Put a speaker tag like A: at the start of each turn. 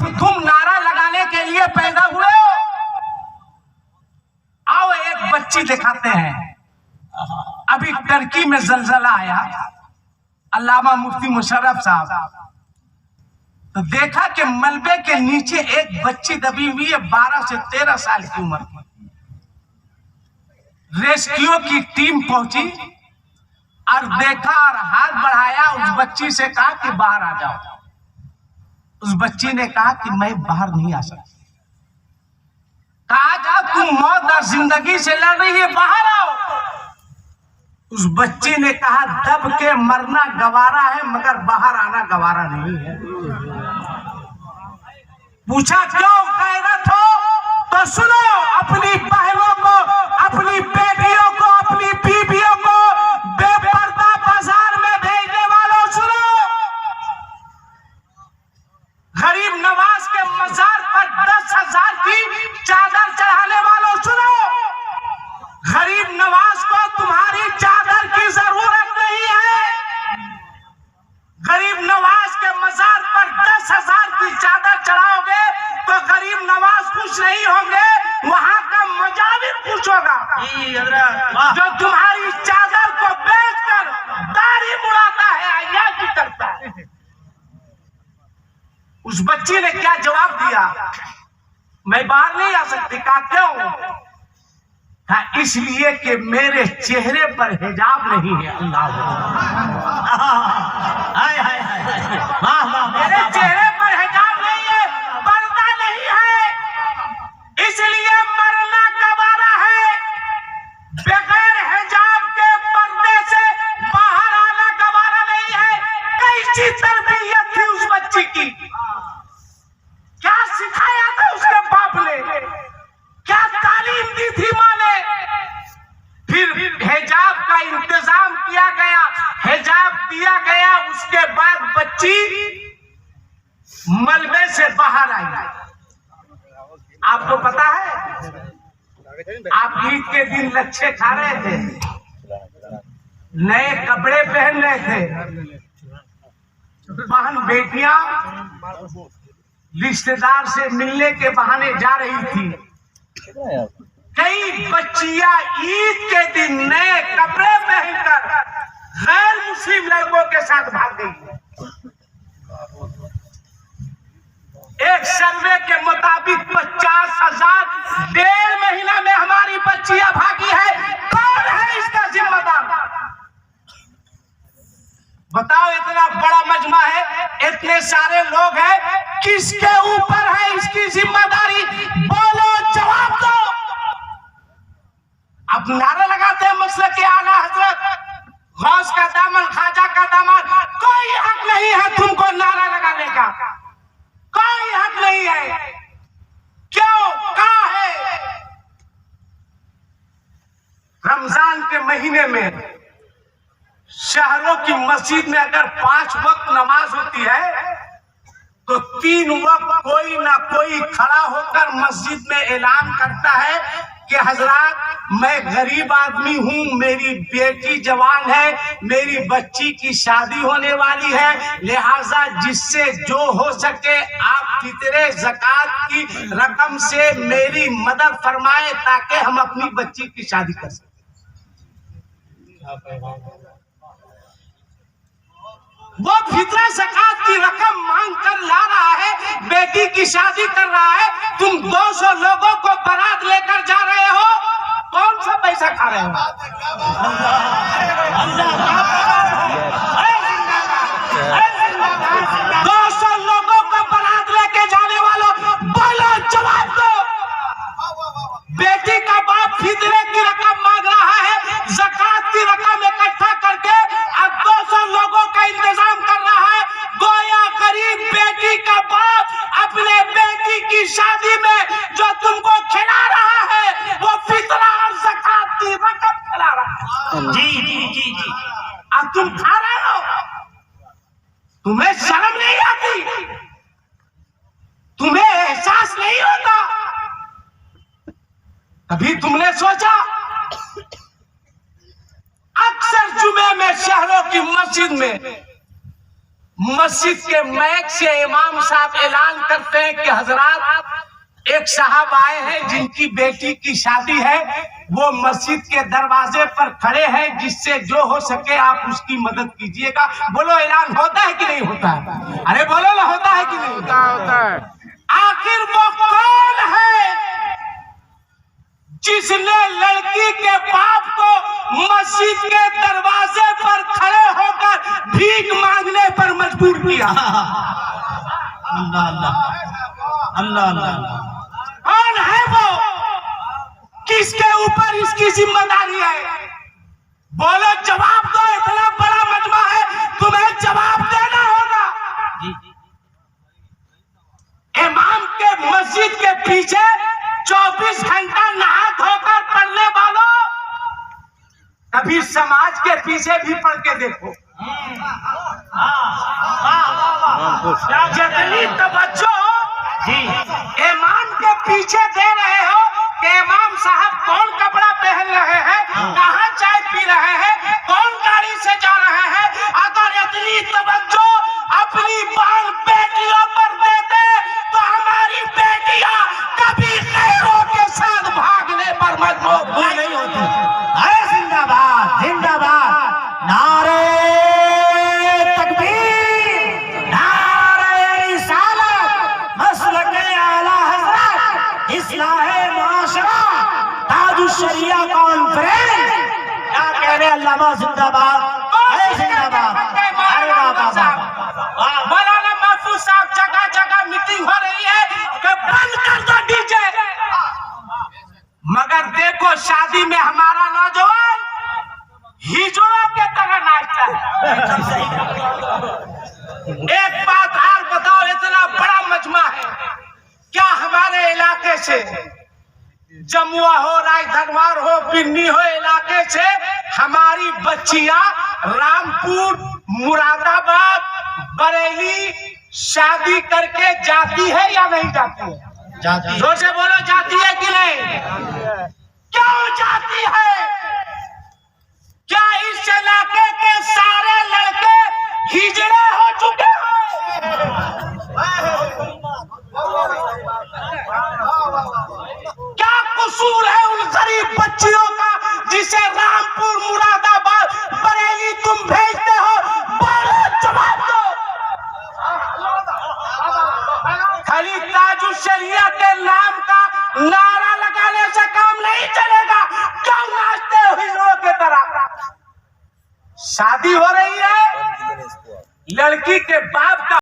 A: तुम नारा लगाने के लिए पैदा हुए हो? आओ एक बच्ची दिखाते हैं। अभी टर्की में जलजला आया, अल्लामा मुफ्ती मुशर्रफ साहब, तो देखा कि मलबे के नीचे एक बच्ची दबी हुई है, 12 से 13 साल की उम्र की। रेस्क्यू की टीम पहुंची और देखा और हाथ बढ़ाया, उस बच्ची से कहा कि बाहर आ जाओ। उस बच्ची ने कहा कि मैं बाहर नहीं आ सकती। कहा जा तुम मौत और जिंदगी से लड़ रही है, बाहर आओ। उस बच्ची ने कहा दब के मरना गवारा है मगर बाहर आना गवारा नहीं है। पूछा क्यों? गैरत हो तो सुनो, अपनी बहनों को, अपनी बेटियों को, अपनी बीवियों को बेपर्दा बाजार में भेजने वालों सुनो, गरीब नवाज के मजार पर 10,000 की चादर चढ़ाने वालों सुनो, गरीब नवाज को तुम्हारी चादर की जरूरत नहीं है। गरीब नवाज के मजार पर 10,000 की चादर चढ़ाओगे तो गरीब नवाज खुश नहीं होंगे, वहां का मुजाविर खुश होगा जो तुम्हारी चादर को बेचकर दाढ़ी मुड़ाता है, अय्याशी करता है। उस बच्ची ने क्या जवाब दिया? मैं बाहर नहीं आ सकती। कहा क्यों? कहा इसलिए कि मेरे चेहरे पर हिजाब नहीं है। अल्लाह मेरे चेहरे पर हिजाब नहीं है, पर्दा नहीं है, इसलिए मरना गवारा है। बगैर हिजाब के पर्दे से बाहर आना गवारा नहीं है। कैसी तरबियत थी उस बच्ची की? क्या सिखाया था उसके बाप ने? क्या तालीम दी थी माँ ने? फिर हिजाब का इंतजाम किया गया, हिजाब दिया गया, उसके बाद बच्ची मलबे से बाहर आई। आपको पता है, आप ईद के दिन लच्छे खा रहे थे, नए कपड़े पहन रहे थे, बहन बेटियां रिश्तेदार से मिलने के बहाने जा रही थी। कई बच्चियां ईद के दिन नए कपड़े पहनकर गैर मुस्लिम लड़कों के साथ भाग गई। एक सर्वे के मुताबिक 50,000 1.5 महीना में हमारी बच्चियां भागी है। कौन है इसका जिम्मेदार? बताओ, इतना बड़ा मजमा है, इतने सारे लोग हैं, किसके ऊपर है इसकी जिम्मेदारी? बोलो, जवाब दो। अब नारा लगाते हैं मसलक के आला हजरत, गौस का दामन, ख्वाजा का दामन। कोई हक नहीं है तुमको नारा लगाने का, कोई हक नहीं है। क्यों? कहाँ है? रमजान के महीने में शहरों की मस्जिद में अगर 5 वक्त नमाज होती है तो 3 वक्त कोई ना कोई खड़ा होकर मस्जिद में ऐलान करता है कि हजरात, मैं गरीब आदमी हूँ, मेरी बेटी जवान है, मेरी बच्ची की शादी होने वाली है, लिहाजा जिससे जो हो सके आप फितरे ज़कात की रकम से मेरी मदद फरमाए ताकि हम अपनी बच्ची की शादी कर सकें। वो फितरा ज़कात की रकम मांग कर ला रहा है, बेटी की शादी कर रहा है, तुम 200 लोगों को बारात लेकर जा रहे हो, कौन सा पैसा खा रहे हो? 200 लोगों को बारात लेके जाने वालों, बोलो, जवाब दो। बेटी का बाप फितरे की रकम मांग रहा है, ज़कात की रकम इकट्ठा करके अब 200 लोगों का इंतजाम कर रहा है। गोया गरीब बेटी का बाप अपने बेटी की शादी में जो तुमको खिला रहा है वो फितरा और ज़कात की रकम खिला रहा है। जी जी जी जी, अब तुम खा रहे हो, तुम्हें शर्म नहीं आती? तुम्हें एहसास नहीं होता? कभी तुमने सोचा? अक्सर जुमे में शहरों की मस्जिद में मस्जिद के मैक से इमाम साहब ऐलान करते हैं कि हजरात एक साहब आए हैं जिनकी बेटी की शादी है, वो मस्जिद के दरवाजे पर खड़े हैं, जिससे जो हो सके आप उसकी मदद कीजिएगा। बोलो ऐलान होता है कि नहीं होता है? अरे बोलो ना, होता है कि नहीं होता है? आखिर वो कौन है जिसने लड़की के बाप को मस्जिद के दरवाजे पर खड़े होकर भीख मांगने पर मजबूर किया?
B: अल्लाह अल्लाह अल्लाह अल्लाह।
A: कौन है वो? किसके ऊपर इसकी जिम्मेदारी है? बोलो, जवाब दो। इतना बड़ा मजमा है, तुम्हें जवाब देना होगा। इमाम के मस्जिद के पीछे 24 घंटा नहा धोकर पढ़ने वालों, कभी समाज के पीछे भी पढ़ के देखो। जितनी तवज्जो इमाम के पीछे दे रहे हो कि इमाम साहब कौन कपड़ा पहन रहे हैं, कहाँ चाय पी रहे हैं, कौन गाड़ी से जा रहे हैं, अगर इतनी तवज्जो अपनी बाल बेटियों पर देते तो हमारी बेटियां कभी खैरों के साथ भागने पर मजबूर नहीं होती।
B: अरे जिंदाबाद जिंदाबाद, नारे तकबीर, नारे रिसालत, मसलके आला हज़रत, इस्लाहे मुआशरा, ताजुश शरिया कॉन्फ्रेंस। क्या कह रहे हैं? अल्लामा जिंदाबाद, अरे जिंदाबाद। अरे बाबा,
A: मौलाना महफूज साहब, जगह जगह मीटिंग हो रही है कि बंद कर दो डीजे। मगर देखो, शादी में हमारा नौजवान हिजड़ों के तरह नाचता है। एक बात और बताओ, इतना बड़ा मजमा है, क्या हमारे इलाके से, जमुआ हो, राजधनवार हो, पिन्नी हो, इलाके से हमारी बच्चियां रामपुर, मुरादाबाद, बरेली शादी करके जाती है या नहीं जाती है?
B: जाती।
A: जोर से बोलो, जाती है कि नहीं? क्यों जाती है? क्या इस इलाके के सारे लड़के हिजड़े हो चुके हैं? क्या कसूर है उन गरीब बच्चियों का जिसे रामपुर, मुरादाबाद, बरेली तुम भेजते हो? बोलो, जवाब दो। खाली ताजुश शरिया के नाम का नारा लगाने से काम नहीं चलेगा। क्यों नाचते हो हिजड़ों की तरह? शादी हो रही है, लड़की के बाप का